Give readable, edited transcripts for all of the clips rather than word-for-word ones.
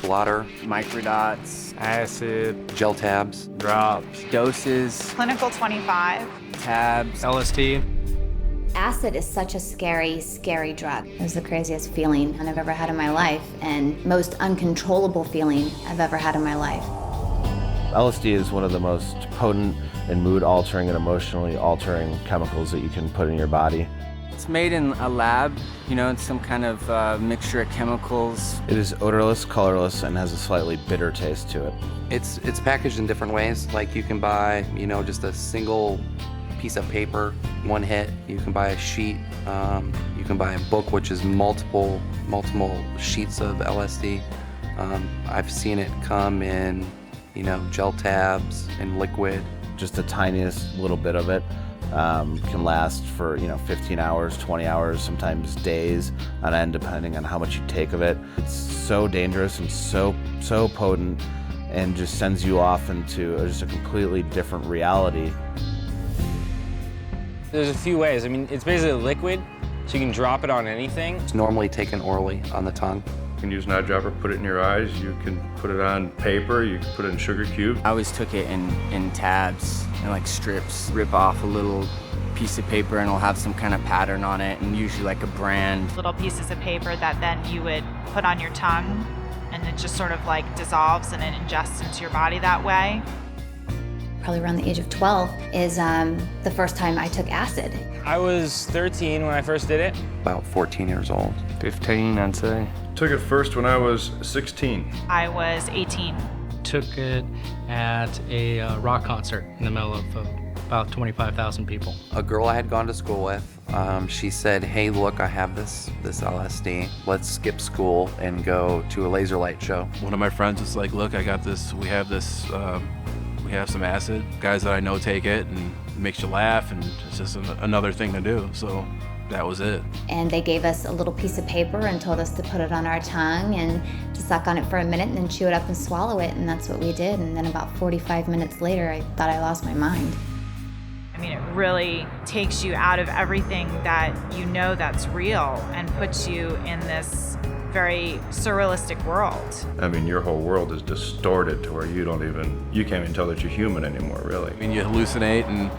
blotter, microdots, acid, gel tabs, drops, doses, Clinical 25. tabs. LSD. Acid is such a scary, scary drug. It was the craziest feeling I've ever had in my life and most uncontrollable feeling I've ever had in my life. LSD is one of the most potent and mood-altering and emotionally altering chemicals that you can put in your body. It's made in a lab, it's some kind of mixture of chemicals. It is odorless, colorless, and has a slightly bitter taste to it. It's packaged in different ways. Like you can buy, just a single piece of paper, one hit. You can buy a sheet. You can buy a book, which is multiple sheets of LSD. I've seen it come in, gel tabs and liquid. Just the tiniest little bit of it can last for 15 hours, 20 hours, sometimes days on end, depending on how much you take of it. It's so dangerous and so potent, and just sends you off into just a completely different reality. There's a few ways. It's basically a liquid, so you can drop it on anything. It's normally taken orally on the tongue. You can use an eyedropper, put it in your eyes. You can put it on paper. You can put it in sugar cubes. I always took it in tabs and like strips. Rip off a little piece of paper and it'll have some kind of pattern on it, and usually like a brand. Little pieces of paper that then you would put on your tongue, and it just sort of like dissolves and it ingests into your body that way. Probably around the age of 12 is the first time I took acid. I was 13 when I first did it. About 14 years old. 15, I'd say. Took it first when I was 16. I was 18. Took it at a rock concert in the middle of about 25,000 people. A girl I had gone to school with, she said, "Hey, look, I have this LSD. Let's skip school and go to a laser light show." One of my friends was like, "Look, I got this. We have some acid. Guys that I know take it, and it makes you laugh, and it's just another thing to do." So that was it. And they gave us a little piece of paper and told us to put it on our tongue and to suck on it for a minute and then chew it up and swallow it, and that's what we did. And then about 45 minutes later, I thought I lost my mind. It really takes you out of everything that that's real and puts you in this very surrealistic world. Your whole world is distorted to where you can't even tell that you're human anymore, really. You hallucinate, and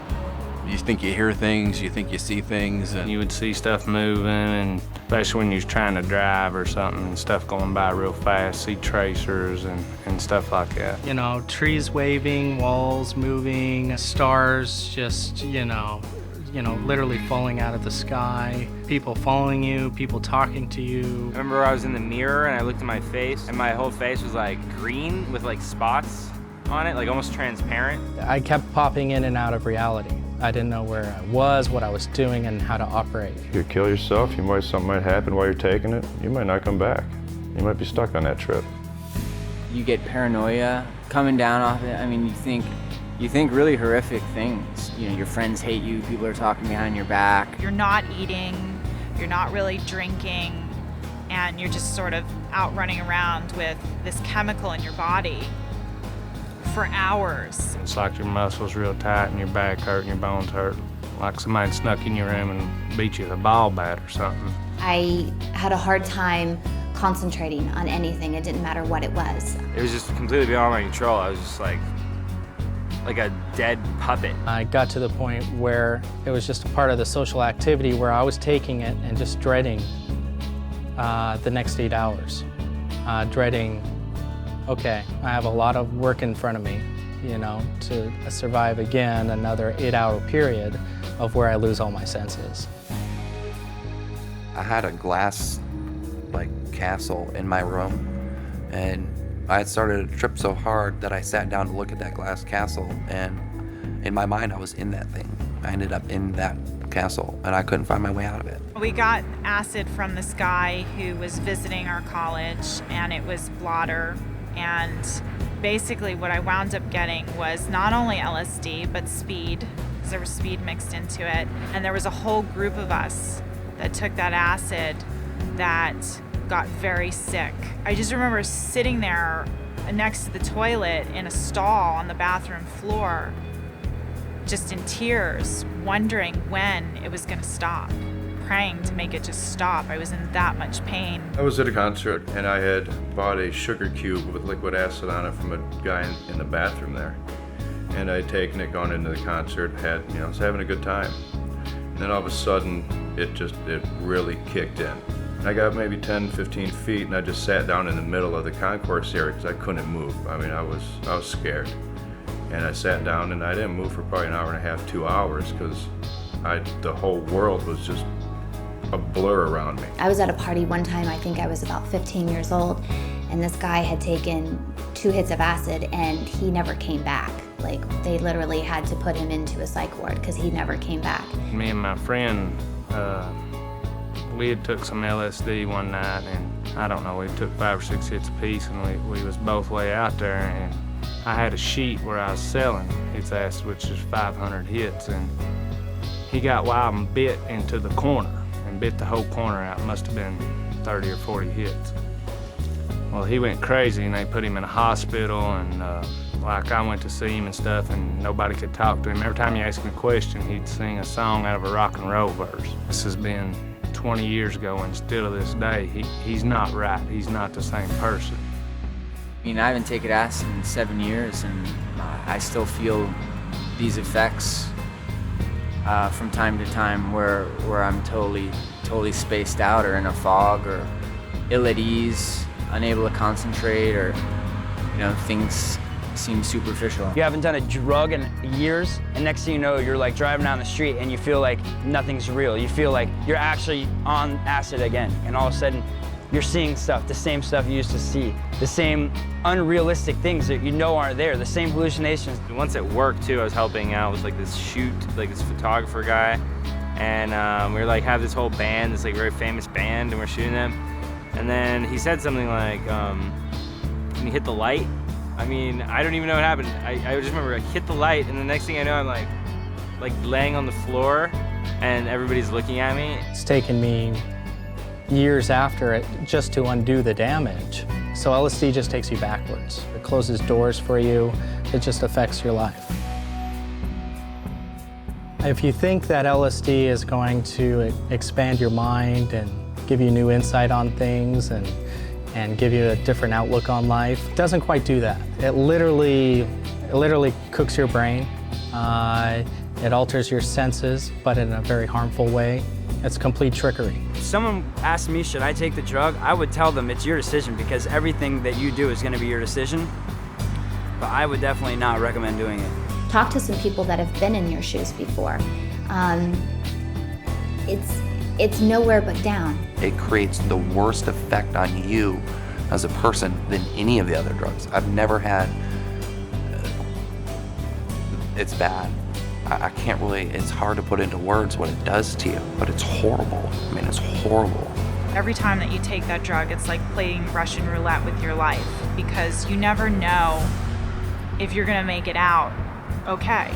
you think you hear things, you think you see things, and You would see stuff moving, and especially when you're trying to drive or something, stuff going by real fast, see tracers and stuff like that. Trees waving, walls moving, stars just, literally falling out of the sky, people following you, people talking to you. I remember I was in the mirror and I looked at my face, and my whole face was like green with like spots on it, like almost transparent. I kept popping in and out of reality. I didn't know where I was, what I was doing, and how to operate. You could kill yourself. Something might happen while you're taking it. You might not come back. You might be stuck on that trip. You get paranoia coming down off it. You think really horrific things. Your friends hate you, people are talking behind your back. You're not eating, you're not really drinking, and you're just sort of out running around with this chemical in your body for hours. It's like your muscles real tight and your back hurt and your bones hurt. Like somebody snuck in your room and beat you with a ball bat or something. I had a hard time concentrating on anything. It didn't matter what it was. It was just completely beyond my control. I was just like a dead puppet. I got to the point where it was just a part of the social activity where I was taking it and just dreading the next 8 hours. Dreading, okay, I have a lot of work in front of me, to survive again another 8-hour period of where I lose all my senses. I had a glass castle in my room, and I had started a trip so hard that I sat down to look at that glass castle, and in my mind I was in that thing. I ended up in that castle, and I couldn't find my way out of it. We got acid from this guy who was visiting our college, and it was blotter, and basically what I wound up getting was not only LSD, but speed, because there was speed mixed into it, and there was a whole group of us that took that acid that got very sick. I just remember sitting there next to the toilet in a stall on the bathroom floor, just in tears, wondering when it was going to stop. praying to make it just stop. I was in that much pain. I was at a concert and I had bought a sugar cube with liquid acid on it from a guy in the bathroom there. And I had taken it, gone into the concert, was having a good time. And then all of a sudden, it really kicked in. I got maybe 10, 15 feet and I just sat down in the middle of the concourse area because I couldn't move. I mean, I was scared. And I sat down and I didn't move for probably an hour and a half, 2 hours, because the whole world was just a blur around me. I was at a party one time, I think I was about 15 years old, and this guy had taken 2 hits of acid and he never came back. Like, they literally had to put him into a psych ward because he never came back. Me and my friend, we had took some LSD one night, and I don't know, we took 5 or 6 hits apiece, and we was both way out there, and I had a sheet where I was selling his acid, which is 500 hits, and he got wild and bit into the corner, and bit the whole corner out. Must have been 30 or 40 hits. Well, he went crazy, and they put him in a hospital, and like I went to see him and stuff, and nobody could talk to him. Every time you asked him a question, he'd sing a song out of a rock and roll verse. This has been 20 years ago, and still to this day, he's not right. He's not the same person. I mean, I haven't taken acid in 7 years, and I still feel these effects from time to time where I'm totally spaced out, or in a fog, or ill at ease, unable to concentrate, or things seem superficial. You haven't done a drug in years, and next thing you know, you're like driving down the street and you feel like nothing's real. You feel like you're actually on acid again, and all of a sudden you're seeing stuff, the same stuff you used to see, the same unrealistic things that you know aren't there, the same hallucinations. Once at work too, I was helping out with this photographer guy, and we were have this whole band, this very famous band, and we're shooting them. And then he said something like, can you hit the light? I mean, I don't even know what happened. I just remember I hit the light, and the next thing I know, I'm like laying on the floor, and everybody's looking at me. It's taken me years after it just to undo the damage. So LSD just takes you backwards. It closes doors for you. It just affects your life. If you think that LSD is going to expand your mind and give you new insight on things and give you a different outlook on life, it doesn't quite do that. It literally cooks your brain. It alters your senses, but in a very harmful way. It's complete trickery. If someone asked me, should I take the drug, I would tell them it's your decision, because everything that you do is going to be your decision. But I would definitely not recommend doing it. Talk to some people that have been in your shoes before. It's nowhere but down. It creates the worst effect on you as a person than any of the other drugs. I've never had, it's bad. I can't really, it's hard to put into words what it does to you, but it's horrible. I mean, it's horrible. Every time that you take that drug, it's like playing Russian roulette with your life, because you never know if you're gonna make it out okay.